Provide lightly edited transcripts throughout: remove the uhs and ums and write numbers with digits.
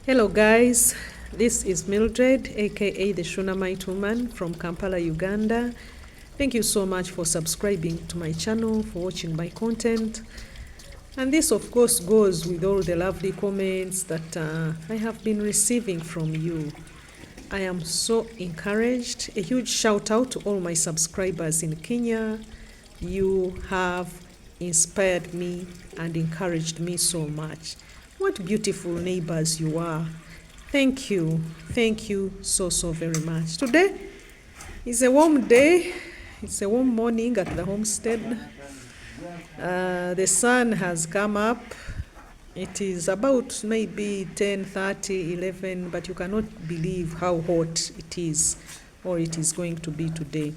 Hello guys, this is Mildred aka the Shunammite woman from Kampala, Uganda. Thank you so much for subscribing to my channel, for watching my content. And this of course goes with all the lovely comments that I have been receiving from you. I am so encouraged. A huge shout out to all my subscribers in Kenya. You have inspired me and encouraged me so much. What beautiful neighbors you are. Thank you so very much. Today is a warm day. It's a warm morning at the homestead. The sun has come up. It is about maybe 10:30, 11, but you cannot believe how hot it is, or it is going to be today.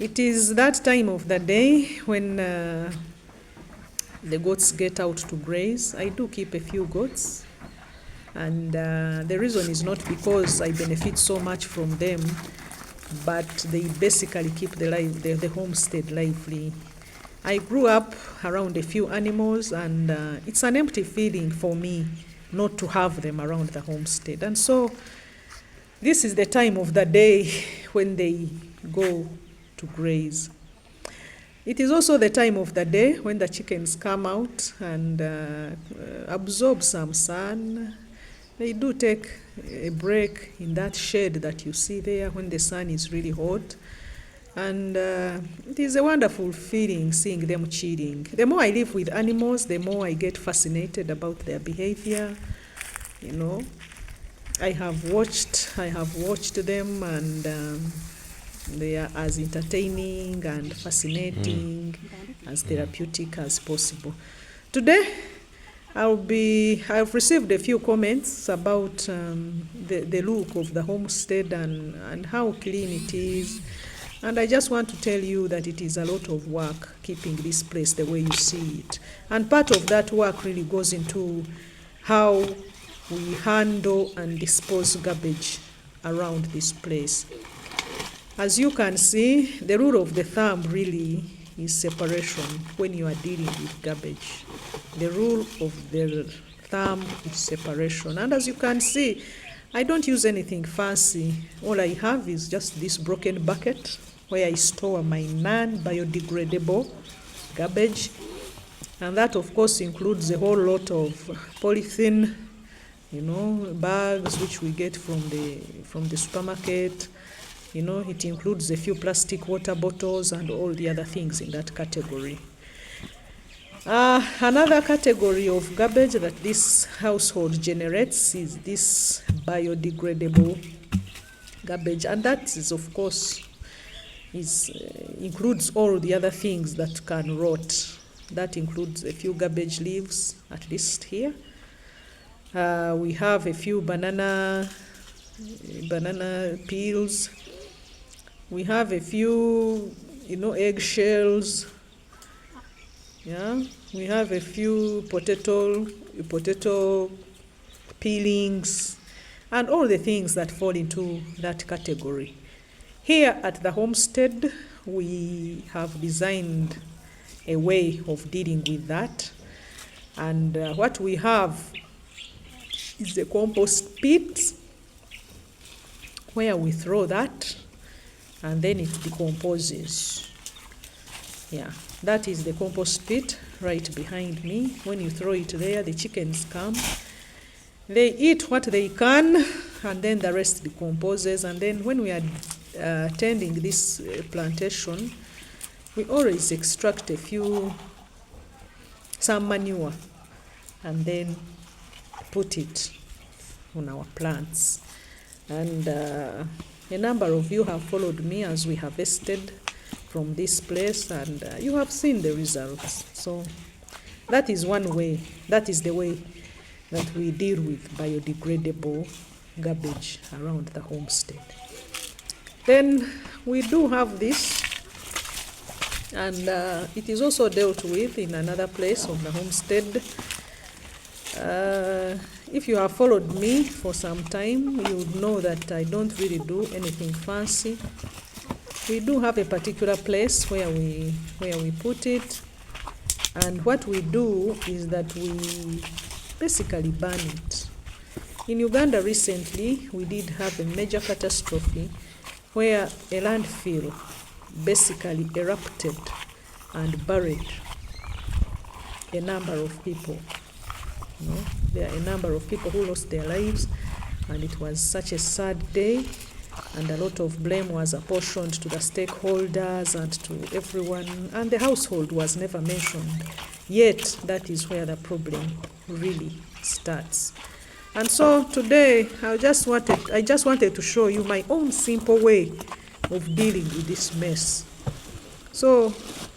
It is that time of the day when the goats get out to graze. I do keep a few goats, and the reason is not because I benefit so much from them, but they basically keep the homestead lively. I grew up around a few animals, and it's an empty feeling for me not to have them around the homestead. And so this is the time of the day when they go to graze. It is also the time of the day when the chickens come out and absorb some sun. They do take a break in that shade that you see there when the sun is really hot. And it is a wonderful feeling seeing them chilling. The more I live with animals, the more I get fascinated about their behavior. You know, I have watched them, and they are as entertaining and fascinating, as therapeutic as possible. Today, I've received a few comments about the look of the homestead and how clean it is. And I just want to tell you that it is a lot of work keeping this place the way you see it. And part of that work really goes into how we handle and dispose garbage around this place. As you can see, the rule of the thumb really is separation when you are dealing with garbage. The rule of the thumb is separation. And as you can see, I don't use anything fancy. All I have is just this broken bucket where I store my non-biodegradable garbage. And that of course includes a whole lot of polythene, bags which we get from the supermarket. It includes a few plastic water bottles and all the other things in that category. Another category of garbage that this household generates is this biodegradable garbage, and that is of course includes all the other things that can rot. That includes a few garbage leaves, at least here. We have a few banana peels. We have a few, eggshells. Yeah, we have a few potato peelings, and all the things that fall into that category. Here at the homestead, we have designed a way of dealing with that. And what we have is a compost pit where we throw that, and then it decomposes. Yeah, that is the compost pit right behind me. When you throw it there, the chickens come. They eat what they can, and then the rest decomposes. And then when we are tending this plantation, we always extract some manure, and then put it on our plants. And a number of you have followed me as we harvested from this place, and you have seen the results. So that is one way. That is the way that we deal with biodegradable garbage around the homestead. Then we do have this, and it is also dealt with in another place on the homestead. If you have followed me for some time, you would know that I don't really do anything fancy. We do have a particular place where we put it, and what we do is that we basically burn it. In Uganda recently, we did have a major catastrophe where a landfill basically erupted and buried a number of people. You know, there are a number of people who lost their lives, and it was such a sad day, and a lot of blame was apportioned to the stakeholders and to everyone, and the household was never mentioned. Yet, that is where the problem really starts. And so today, I just wanted to show you my own simple way of dealing with this mess. So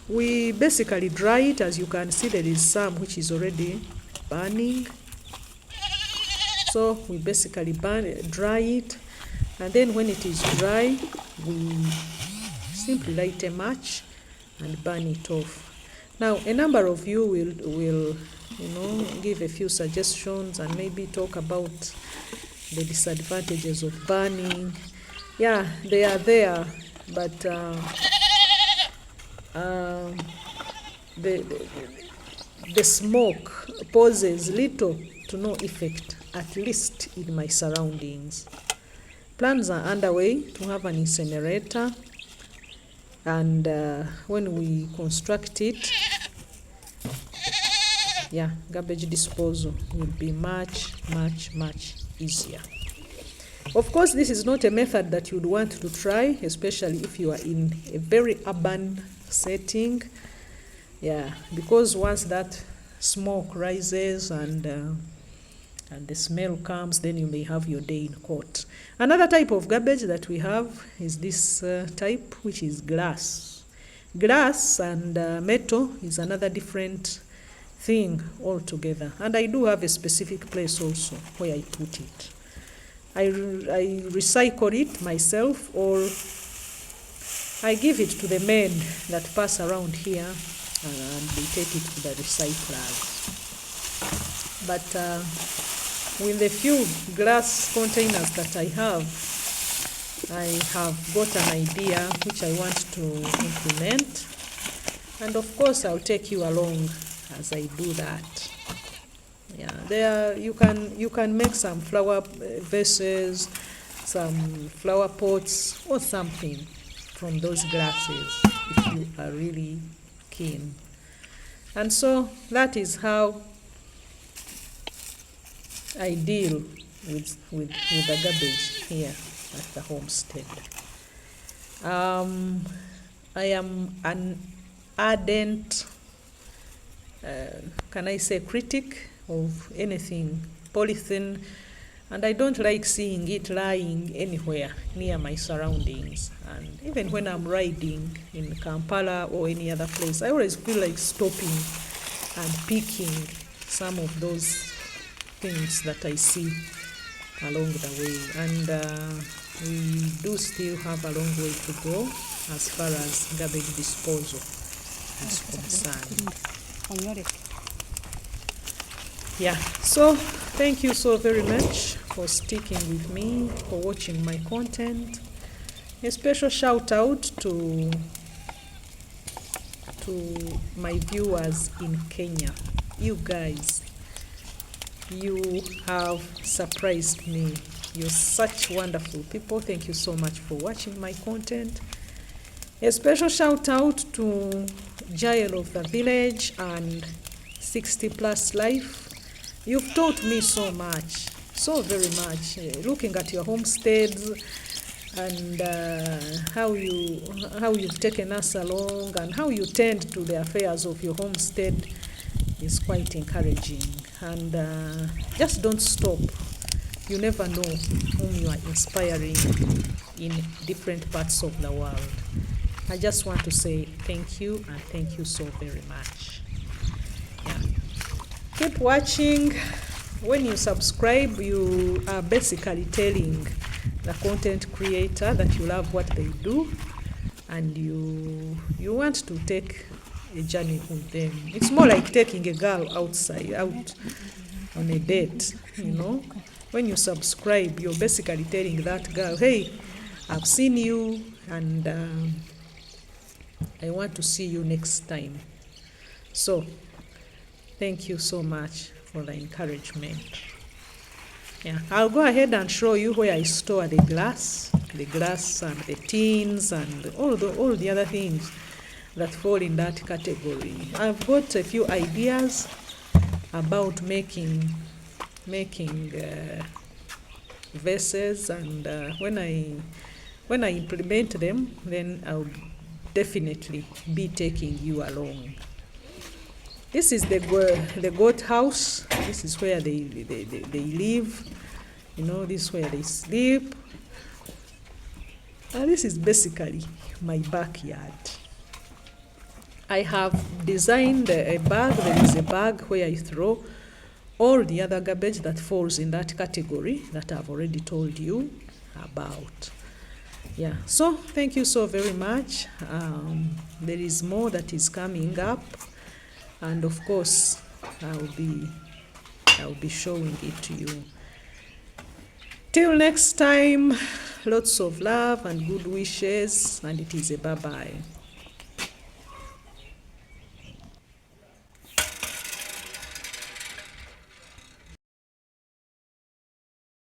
we basically dry it. As you can see, there is some which is already burning. So we basically dry it, and then when it is dry, we simply light a match and burn it off. Now, a number of you will give a few suggestions and maybe talk about the disadvantages of burning. Yeah, they are there, but the smoke poses little to no effect, at least in my surroundings. Plans are underway to have an incinerator, and when we construct it, garbage disposal will be much easier. Of course, this is not a method that you'd want to try, especially if you are in a very urban setting. Yeah, because once that smoke rises and the smell comes, then you may have your day in court. Another type of garbage that we have is this type, which is glass. Glass and metal is another different thing altogether, and I do have a specific place also where I put it. I recycle it myself, or I give it to the men that pass around here, and they take it to the recyclers. But with the few glass containers that I have got an idea which I want to implement, and of course I'll take you along as I do that. Yeah, there you can make some flower vases, some flower pots, or something from those glasses if you are really keen. And so that is how I deal with the garbage here at the homestead. I am an ardent critic of anything polythene, and I don't like seeing it lying anywhere near my surroundings. And even when I'm riding in Kampala or any other place, I always feel like stopping and picking some of those things that I see along the way. And we do still have a long way to go as far as garbage disposal is concerned. Yeah, so thank you so very much for sticking with me, for watching my content. A special shout out to my viewers in Kenya. You guys, you have surprised me. You're such wonderful people. Thank you so much for watching my content. A special shout out to Jael of the Village and 60 Plus Life. You've taught me so much, so very much. Looking at your homesteads and how you've taken us along and how you tend to the affairs of your homestead is quite encouraging. And just don't stop. You never know whom you are inspiring in different parts of the world. I just want to say thank you, and thank you so very much. Yeah. Keep watching. When you subscribe, you are basically telling the content creator that you love what they do, and you want to take a journey with them. It's more like taking a girl out on a date, you know. When you subscribe, you're basically telling that girl, hey, I've seen you, and I want to see you next time. So thank you so much for the encouragement. Yeah, I'll go ahead and show you where I store the glass and the tins and all the other things that fall in that category. I've got a few ideas about making vases, and when I implement them, then I'll definitely be taking you along. This is the goat house. This is where they live. You know, this is where they sleep. And this is basically my backyard. I have designed a bag. There is a bag where I throw all the other garbage that falls in that category that I've already told you about. Yeah, so thank you so very much. There is more that is coming up, and of course I'll be showing it to you. Till next time, lots of love and good wishes, and it is a bye-bye.